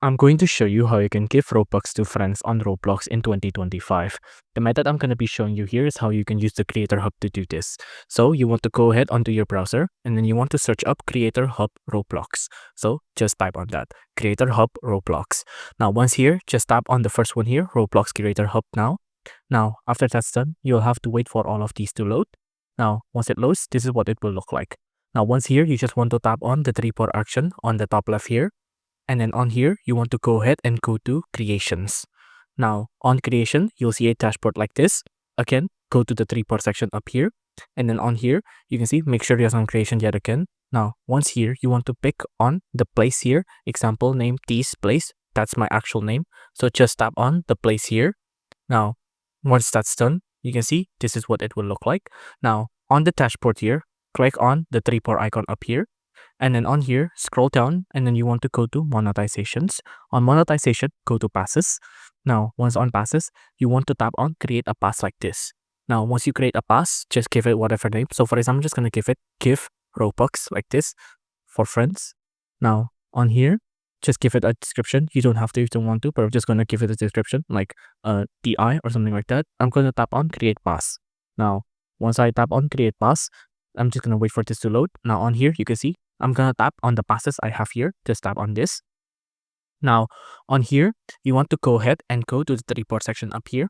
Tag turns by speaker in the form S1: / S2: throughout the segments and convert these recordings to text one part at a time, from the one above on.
S1: I'm going to show you how you can give Robux to friends on Roblox in 2025. The method I'm going to be showing you here is how you can use the Creator Hub to do this. So you want to go ahead onto your browser and then you want to search up Creator Hub Roblox. So just type on that, Creator Hub Roblox. Now once here, just tap on the first one here, Roblox Creator Hub now. Now after that's done, you'll have to wait for all of these to load. Now once it loads, this is what it will look like. Now once here, you just want to tap on the three-part action on the top left here. And then on here, you want to go ahead and go to creations. Now on creation, you'll see a dashboard like this. Again, go to the three-part section up here. And then on here, you can see, make sure you're on creation yet again. Now, once here, you want to pick on the place here. Example name, T's place. That's my actual name. So just tap on the place here. Now, once that's done, you can see this is what it will look like. Now, on the dashboard here, click on the three-part icon up here. And then on here, scroll down and then you want to go to monetizations. On monetization, go to passes. Now, once on passes, you want to tap on create a pass like this. Now, once you create a pass, just give it whatever name. So for example, I'm just going to give it give Robux like this for friends. Now, on here, just give it a description. You don't have to if you don't want to, but I'm just going to give it a description like DI or something like that. I'm going to tap on create pass. Now, once I tap on create pass, I'm just going to wait for this to load. Now on here, you can see I'm going to tap on the passes I have here. Just tap on this. Now on here, you want to go ahead and go to the report section up here.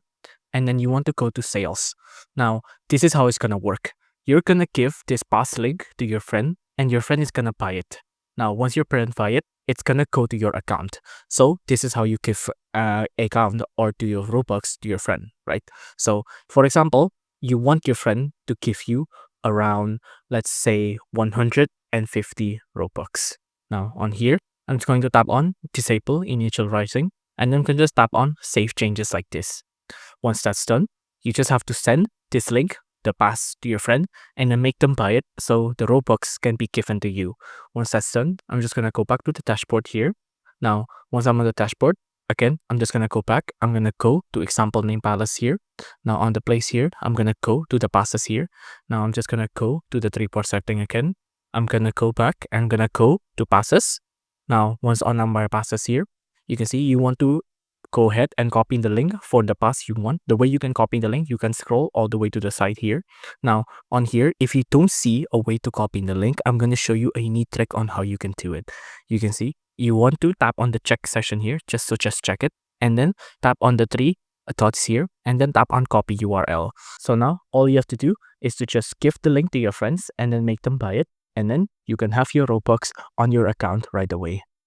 S1: And then you want to go to sales. Now, this is how it's going to work. You're going to give this pass link to your friend and your friend is going to buy it. Now, once your friend buy it, it's going to go to your account. So this is how you give account or to your Robux to your friend, right? So for example, you want your friend to give you around, let's say 150 Robux. Now on here, I'm just going to tap on disable initial rising and then can just tap on save changes like this. Once that's done, you just have to send this link, the pass to your friend and then make them buy it so the Robux can be given to you. Once that's done, I'm just going to go back to the dashboard here. Now, once I'm on the dashboard, again, I'm just going to go back. I'm going to go to example name palace here. Now on the place here, I'm going to go to the passes here. Now I'm just going to go to the three-part setting again. I'm going to go back and I'm going to go to passes. Now, once on my passes here, you can see you want to go ahead and copy the link for the pass you want. The way you can copy the link, you can scroll all the way to the side here. Now on here, if you don't see a way to copy the link, I'm going to show you a neat trick on how you can do it. You can see you want to tap on the check session here, just check it, and then tap on the three dots here and then tap on copy URL. So now all you have to do is to just give the link to your friends and then make them buy it, and then you can have your Robux on your account right away.